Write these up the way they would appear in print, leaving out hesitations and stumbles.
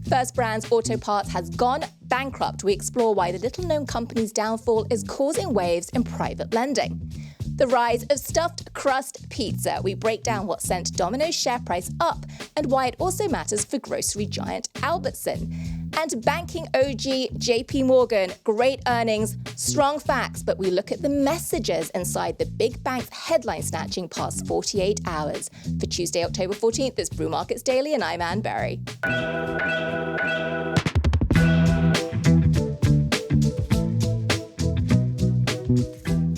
First Brands Auto Parts has gone bankrupt. We explore why the little-known company's downfall is causing waves in private lending. The rise of stuffed crust pizza. We break down what sent Domino's share price up and why it also matters for grocery giant Albertsons. And banking OG JPMorgan, great earnings, strong facts, but we look at the messages inside the big bank's headline snatching past 48 hours. For Tuesday, October 14th, it's Brew Markets Daily, and I'm Anne Berry.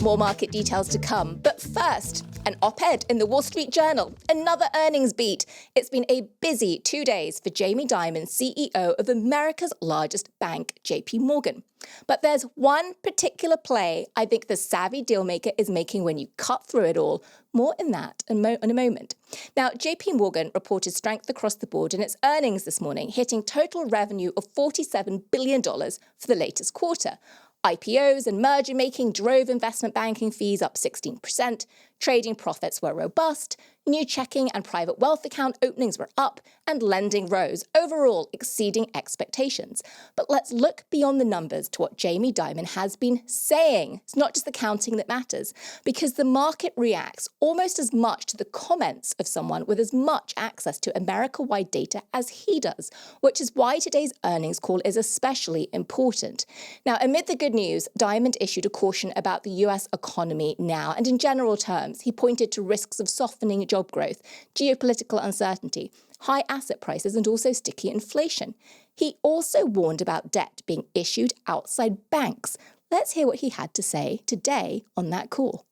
More market details to come, but first, an op-ed in the Wall Street Journal, another earnings beat. It's been a busy 2 days for Jamie Dimon, CEO of America's largest bank, JPMorgan. But there's one particular play I think the savvy dealmaker is making when you cut through it all. More in that in a moment. Now, JPMorgan reported strength across the board in its earnings this morning, hitting total revenue of $47 billion for the latest quarter. IPOs and merger making drove investment banking fees up 16%. Trading profits were robust. New checking and private wealth account openings were up, and lending rose, overall exceeding expectations. But let's look beyond the numbers to what Jamie Dimon has been saying. It's not just the counting that matters, because the market reacts almost as much to the comments of someone with as much access to America-wide data as he does, which is why today's earnings call is especially important. Now, amid the good news, Dimon issued a caution about the US economy now, and in general terms, he pointed to risks of softening job growth, geopolitical uncertainty, high asset prices, and also sticky inflation. He also warned about debt being issued outside banks. Let's hear what he had to say today on that call.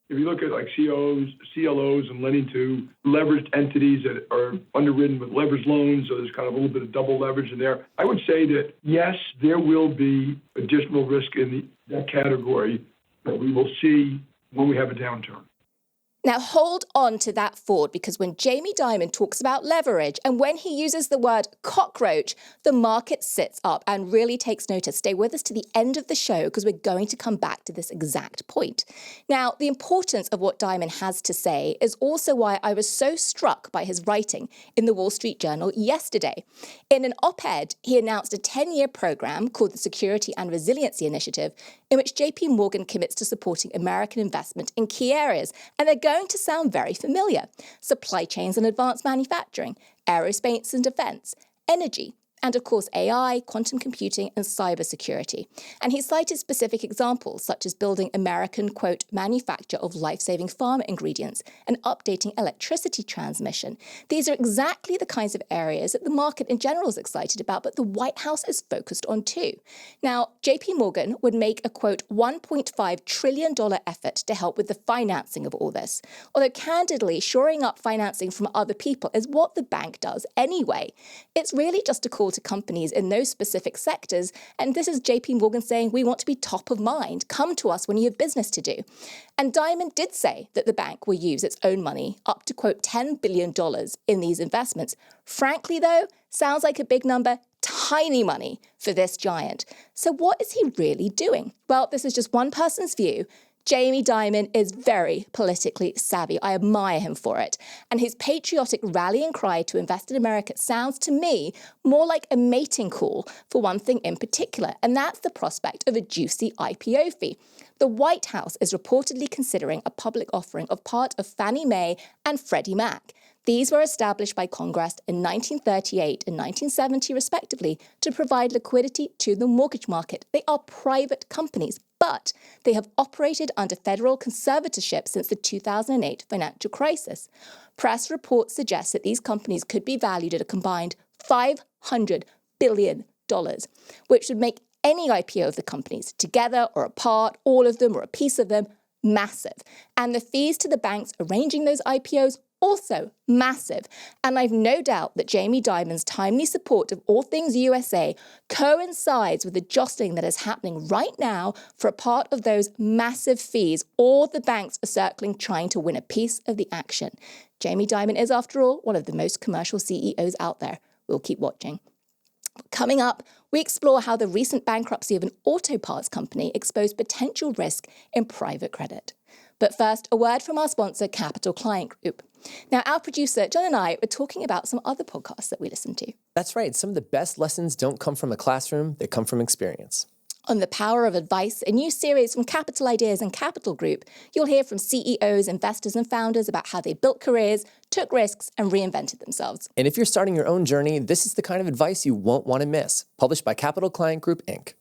If you look at like CLOs and lending to leveraged entities that are underwritten with leveraged loans, so there's kind of a little bit of double leverage in there, I would say that, yes, there will be additional risk in that category that we will see when we have a downturn. Now, hold on to that thought, because when Jamie Dimon talks about leverage and when he uses the word cockroach, the market sits up and really takes notice. Stay with us to the end of the show, because we're going to come back to this exact point. Now, the importance of what Dimon has to say is also why I was so struck by his writing in the Wall Street Journal yesterday. In an op-ed, he announced a 10-year program called the Security and Resiliency Initiative, in which JPMorgan commits to supporting American investment in key areas. And they're going to sound very familiar: supply chains and advanced manufacturing, aerospace and defense, energy, and of course AI, quantum computing, and cybersecurity. And he cited specific examples, such as building American, quote, manufacture of life-saving pharma ingredients and updating electricity transmission. These are exactly the kinds of areas that the market in general is excited about, but the White House is focused on too. Now, JPMorgan would make a, quote, $1.5 trillion effort to help with the financing of all this. Although candidly, shoring up financing from other people is what the bank does anyway. It's really just a call to companies in those specific sectors, and this is JPMorgan saying, we want to be top of mind. Come to us when you have business to do. And Dimon did say that the bank will use its own money, up to, quote, $10 billion in these investments. Frankly, though, sounds like a big number, tiny money for this giant. So what is he really doing? Well, this is just one person's view. Jamie Dimon is very politically savvy. I admire him for it. And his patriotic rallying cry to invest in America sounds to me more like a mating call for one thing in particular, and that's the prospect of a juicy IPO fee. The White House is reportedly considering a public offering of part of Fannie Mae and Freddie Mac. These were established by Congress in 1938 and 1970, respectively, to provide liquidity to the mortgage market. They are private companies, but they have operated under federal conservatorship since the 2008 financial crisis. Press reports suggest that these companies could be valued at a combined $500 billion, which would make any IPO of the companies, together or apart, all of them or a piece of them, massive. And the fees to the banks arranging those IPOs, also massive. And I've no doubt that Jamie Dimon's timely support of all things USA coincides with the jostling that is happening right now for a part of those massive fees. All the banks are circling, trying to win a piece of the action. Jamie Dimon is, after all, one of the most commercial CEOs out there. We'll keep watching. Coming up, we explore how the recent bankruptcy of an auto parts company exposed potential risk in private credit. But first, a word from our sponsor, Capital Client Group. Now, our producer, John, and I were talking about some other podcasts that we listen to. That's right. Some of the best lessons don't come from a classroom, they come from experience. On The Power of Advice, a new series from Capital Ideas and Capital Group, you'll hear from CEOs, investors, and founders about how they built careers, took risks, and reinvented themselves. And if you're starting your own journey, this is the kind of advice you won't want to miss. Published by Capital Client Group, Inc.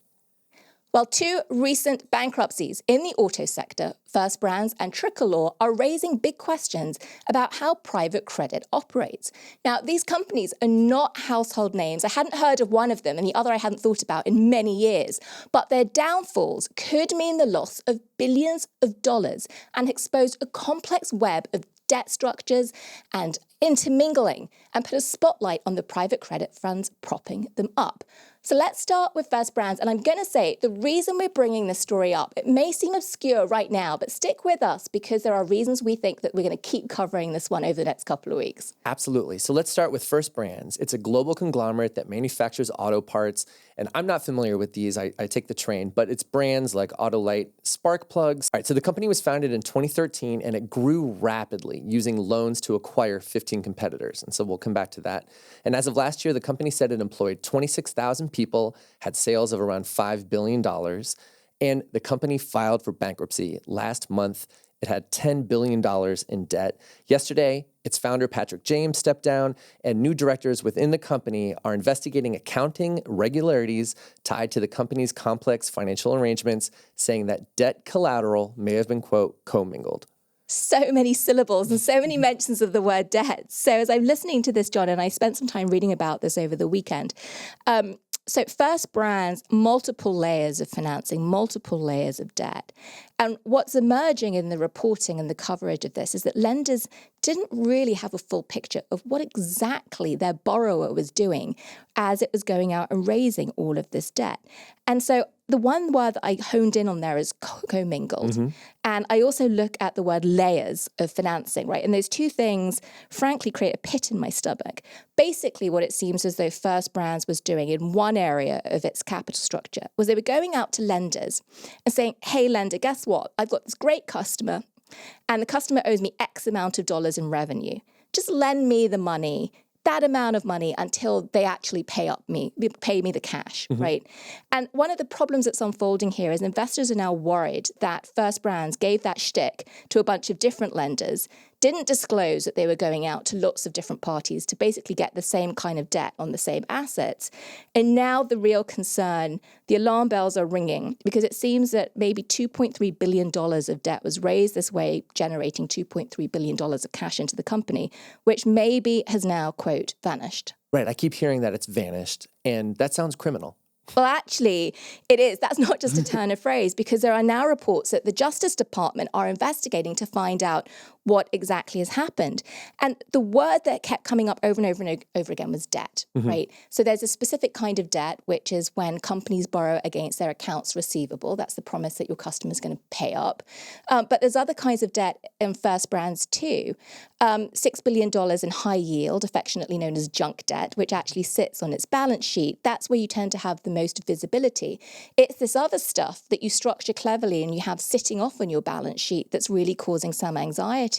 Well, two recent bankruptcies in the auto sector, First Brands and Tricolor, are raising big questions about how private credit operates. Now, these companies are not household names. I hadn't heard of one of them, and the other I hadn't thought about in many years. But their downfalls could mean the loss of billions of dollars and expose a complex web of debt structures and intermingling, and put a spotlight on the private credit funds propping them up. So let's start with First Brands. And I'm going to say the reason we're bringing this story up, it may seem obscure right now, but stick with us because there are reasons we think that we're going to keep covering this one over the next couple of weeks. Absolutely. So let's start with First Brands. It's a global conglomerate that manufactures auto parts. And I'm not familiar with these. I take the train, but it's brands like Autolite, spark plugs. All right, so the company was founded in 2013 and it grew rapidly using loans to acquire 15 competitors. And so we'll come back to that. And as of last year, the company said it employed 26,000 people, had sales of around $5 billion. And the company filed for bankruptcy last month. It had $10 billion in debt. Yesterday, its founder, Patrick James, stepped down, and new directors within the company are investigating accounting irregularities tied to the company's complex financial arrangements, saying that debt collateral may have been, quote, commingled. So many syllables and so many mentions of the word debt. So as I'm listening to this, John, and I spent some time reading about this over the weekend, so First Brands, multiple layers of financing, multiple layers of debt. And what's emerging in the reporting and the coverage of this is that lenders didn't really have a full picture of what exactly their borrower was doing as it was going out and raising all of this debt. And so the one word that I honed in on there is commingled. Mm-hmm. And I also look at the word layers of financing, right? And those two things, frankly, create a pit in my stomach. Basically, what it seems as though First Brands was doing in one area of its capital structure was they were going out to lenders and saying, hey, lender, guess what? I've got this great customer and the customer owes me X amount of dollars in revenue. Just lend me the money, that amount of money, until they actually pay me the cash, mm-hmm. right? And one of the problems that's unfolding here is investors are now worried that First Brands gave that shtick to a bunch of different lenders, didn't disclose that they were going out to lots of different parties to basically get the same kind of debt on the same assets. And now the real concern, the alarm bells are ringing, because it seems that maybe $2.3 billion of debt was raised this way, generating $2.3 billion of cash into the company, which maybe has now, quote, vanished. Right. I keep hearing that it's vanished, and that sounds criminal. Well, actually, it is. That's not just a turn of phrase, because there are now reports that the Justice Department are investigating to find out what exactly has happened. And the word that kept coming up over and over and over again was debt, mm-hmm. right? So there's a specific kind of debt, which is when companies borrow against their accounts receivable. That's the promise that your customer is going to pay up. But there's other kinds of debt in First Brands too. $6 billion in high yield, affectionately known as junk debt, which actually sits on its balance sheet. That's where you tend to have the most visibility. It's this other stuff that you structure cleverly and you have sitting off on your balance sheet that's really causing some anxiety.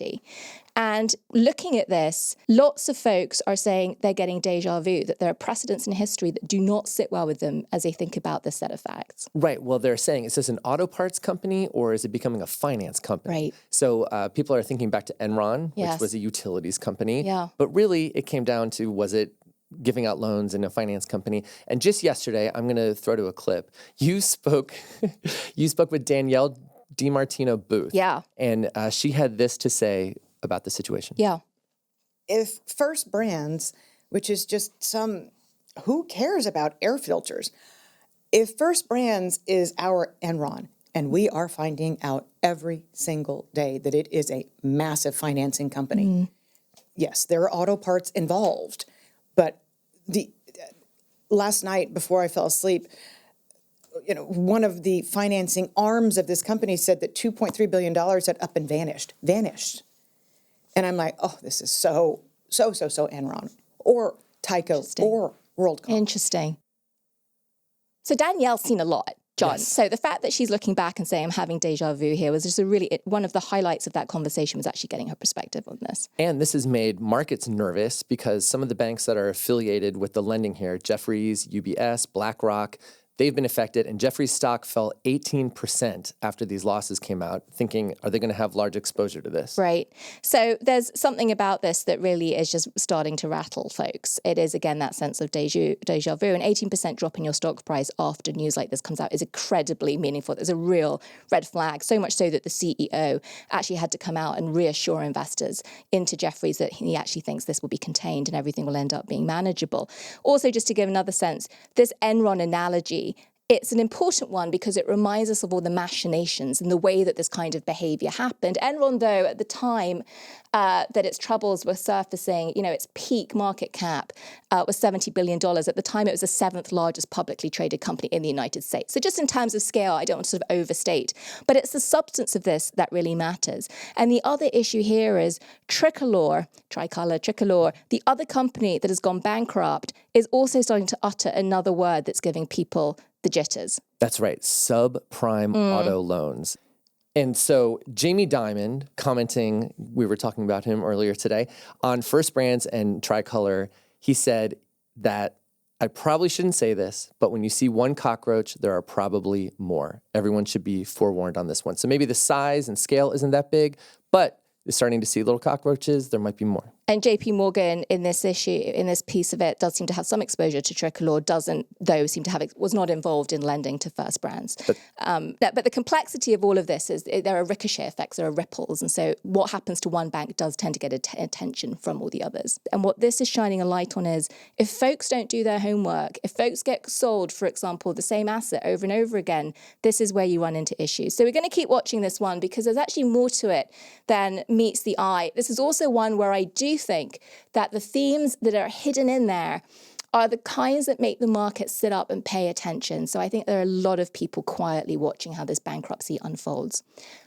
And looking at this, lots of folks are saying they're getting deja vu, that there are precedents in history that do not sit well with them as they think about this set of facts. Right. Well, they're saying, is this an auto parts company or is it becoming a finance company? Right. So people are thinking back to Enron, yes. which was a utilities company. Yeah. But really, it came down to, was it giving out loans in a finance company? And just yesterday, I'm going to throw to a clip. You spoke with Danielle DiMartino Booth. Yeah. And she had this to say about the situation. Yeah. If First Brands, which is just who cares about air filters? If First Brands is our Enron, and we are finding out every single day that it is a massive financing company. Yes, there are auto parts involved, but last night before I fell asleep, one of the financing arms of this company said that $2.3 billion had up and vanished. And I'm like, oh, this is so Enron or Tyco or WorldCom. Interesting. So Danielle's seen a lot. John. Yes. So the fact that she's looking back and saying, I'm having deja vu here was just one of the highlights of that conversation was actually getting her perspective on this. And this has made markets nervous because some of the banks that are affiliated with the lending here, Jefferies, UBS, BlackRock, they've been affected. And Jefferies stock fell 18% after these losses came out, thinking, are they going to have large exposure to this? Right. So there's something about this that really is just starting to rattle folks. It is, again, that sense of deja vu. An 18% drop in your stock price after news like this comes out is incredibly meaningful. There's a real red flag, so much so that the CEO actually had to come out and reassure investors into Jefferies that he actually thinks this will be contained and everything will end up being manageable. Also, just to give another sense, this Enron analogy, it's an important one because it reminds us of all the machinations and the way that this kind of behavior happened. Enron, though, at the time that its troubles were surfacing, its peak market cap was $70 billion. At the time, it was the 7th largest publicly traded company in the United States. So just in terms of scale, I don't want to sort of overstate, but it's the substance of this that really matters. And the other issue here is Tricolor, the other company that has gone bankrupt, is also starting to utter another word that's giving people the jitters. That's right. Subprime auto loans. And so Jamie Dimon commenting, we were talking about him earlier today, on First Brands and Tricolor, he said that I probably shouldn't say this, but when you see one cockroach, there are probably more. Everyone should be forewarned on this one. So maybe the size and scale isn't that big, but you're starting to see little cockroaches. There might be more. And JPMorgan in this issue, in this piece of it, does seem to have some exposure to Tricolor, doesn't, though, was not involved in lending to First Brands. But the complexity of all of this is there are ricochet effects, there are ripples. And so what happens to one bank does tend to get attention from all the others. And what this is shining a light on is if folks don't do their homework, if folks get sold, for example, the same asset over and over again, this is where you run into issues. So we're going to keep watching this one because there's actually more to it than meets the eye. This is also one where I do think that the themes that are hidden in there are the kinds that make the market sit up and pay attention. So I think there are a lot of people quietly watching how this bankruptcy unfolds.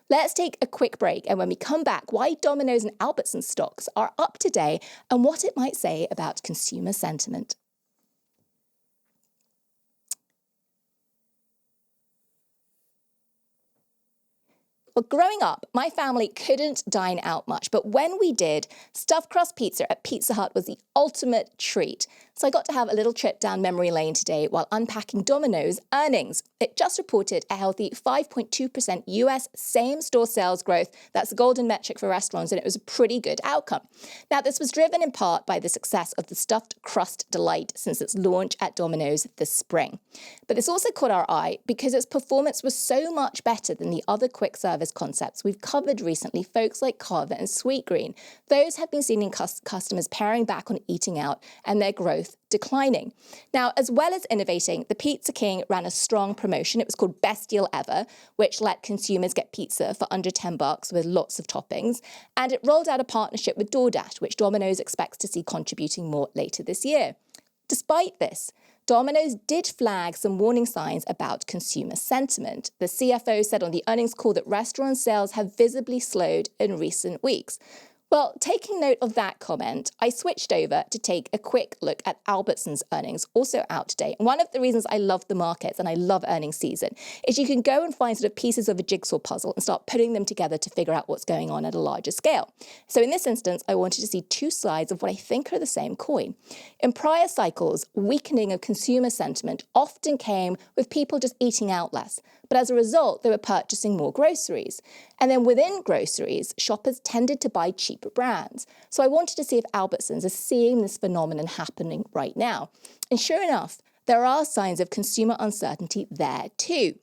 Let's take a quick break, and when we come back, why Domino's and Albertsons stocks are up today and what it might say about consumer sentiment. Well, growing up, my family couldn't dine out much, but when we did, stuffed crust pizza at Pizza Hut was the ultimate treat. So I got to have a little trip down memory lane today while unpacking Domino's earnings. It just reported a healthy 5.2% US same-store sales growth. That's the golden metric for restaurants, and it was a pretty good outcome. Now, this was driven in part by the success of the stuffed crust delight since its launch at Domino's this spring. But this also caught our eye because its performance was so much better than the other quick service concepts we've covered recently, folks like Carver and Sweetgreen. Those have been seeing customers paring back on eating out and their growth declining. Now, as well as innovating, the Pizza King ran a strong promotion. It was called Best Deal Ever, which let consumers get pizza for under $10 with lots of toppings. And it rolled out a partnership with DoorDash, which Domino's expects to see contributing more later this year. Despite this, Domino's did flag some warning signs about consumer sentiment. The CFO said on the earnings call that restaurant sales have visibly slowed in recent weeks. Well, taking note of that comment, I switched over to take a quick look at Albertsons earnings, also out today. And one of the reasons I love the markets and I love earnings season is you can go and find sort of pieces of a jigsaw puzzle and start putting them together to figure out what's going on at a larger scale. So in this instance, I wanted to see two sides of what I think are the same coin. In prior cycles, weakening of consumer sentiment often came with people just eating out less. But as a result, they were purchasing more groceries. And then within groceries, shoppers tended to buy cheaper brands. So I wanted to see if Albertsons is seeing this phenomenon happening right now. And sure enough, there are signs of consumer uncertainty there too.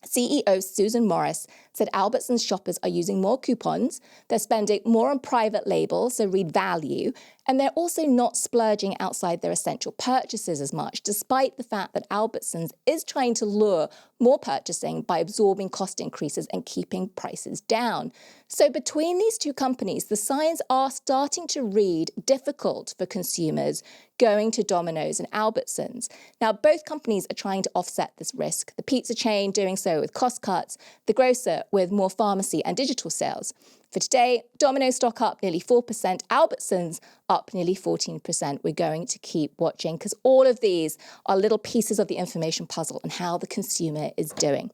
CEO Susan Morris said Albertsons shoppers are using more coupons, they're spending more on private label, so read value, and they're also not splurging outside their essential purchases as much, despite the fact that Albertsons is trying to lure more purchasing by absorbing cost increases and keeping prices down. So between these two companies, the signs are starting to read difficult for consumers going to Domino's and Albertsons. Now, both companies are trying to offset this risk, the pizza chain doing so with cost cuts, the grocer with more pharmacy and digital sales. For today, Domino stock up nearly 4%, Albertsons up nearly 14%. We're going to keep watching because all of these are little pieces of the information puzzle and how the consumer is doing.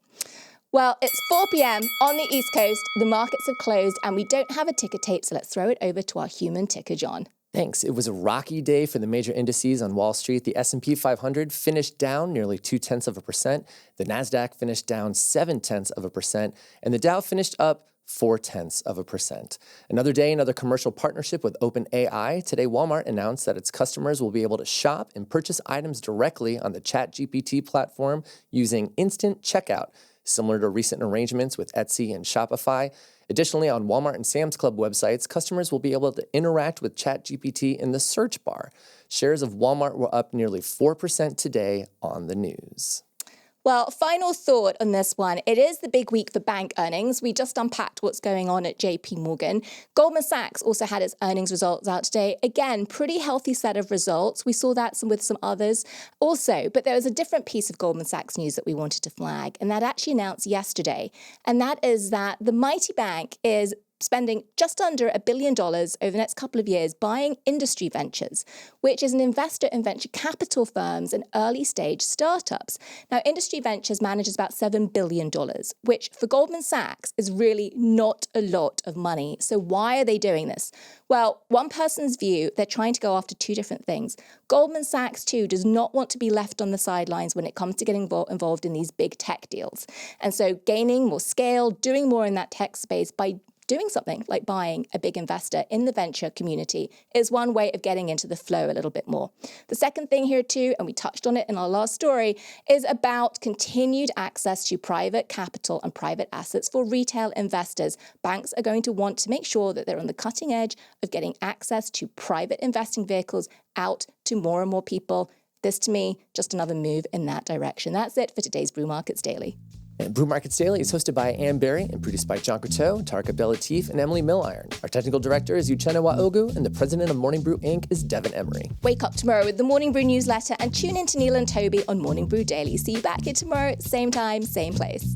Well, it's 4 p.m. on the East Coast. The markets have closed and we don't have a ticker tape, so let's throw it over to our human ticker, John. Thanks. It was a rocky day for the major indices on Wall Street. The S&P 500 finished down nearly 0.2%. The Nasdaq finished down 0.7%, and the Dow finished up 0.4%. Another day, another commercial partnership with OpenAI. Today, Walmart announced that its customers will be able to shop and purchase items directly on the ChatGPT platform using instant checkout, similar to recent arrangements with Etsy and Shopify. Additionally, on Walmart and Sam's Club websites, customers will be able to interact with ChatGPT in the search bar. Shares of Walmart were up nearly 4% today on the news. Well, final thought on this one. It is the big week for bank earnings. We just unpacked what's going on at JPMorgan. Goldman Sachs also had its earnings results out today. Again, pretty healthy set of results. We saw that with some others also. But there was a different piece of Goldman Sachs news that we wanted to flag, and that actually announced yesterday. And that is that the mighty bank is spending just under $1 billion over the next couple of years buying Industry Ventures, which is an investor in venture capital firms and early stage startups. Now, Industry Ventures manages about $7 billion, which for Goldman Sachs is really not a lot of money. So why are they doing this? Well, one person's view, they're trying to go after two different things. Goldman Sachs, too, does not want to be left on the sidelines when it comes to getting involved in these big tech deals. And so gaining more scale, doing more in that tech space by doing something like buying a big investor in the venture community is one way of getting into the flow a little bit more. The second thing here too, and we touched on it in our last story, is about continued access to private capital and private assets for retail investors. Banks are going to want to make sure that they're on the cutting edge of getting access to private investing vehicles out to more and more people. This, to me, just another move in that direction. That's it for today's Brew Markets Daily. And Brew Markets Daily is hosted by Ann Berry and produced by John Crotteau, Tariq Abdellatif, and Emily Milliron. Our technical director is Uchenna Waogu, and the president of Morning Brew Inc. is Devin Emery. Wake up tomorrow with the Morning Brew newsletter and tune in to Neil and Toby on Morning Brew Daily. See you back here tomorrow, same time, same place.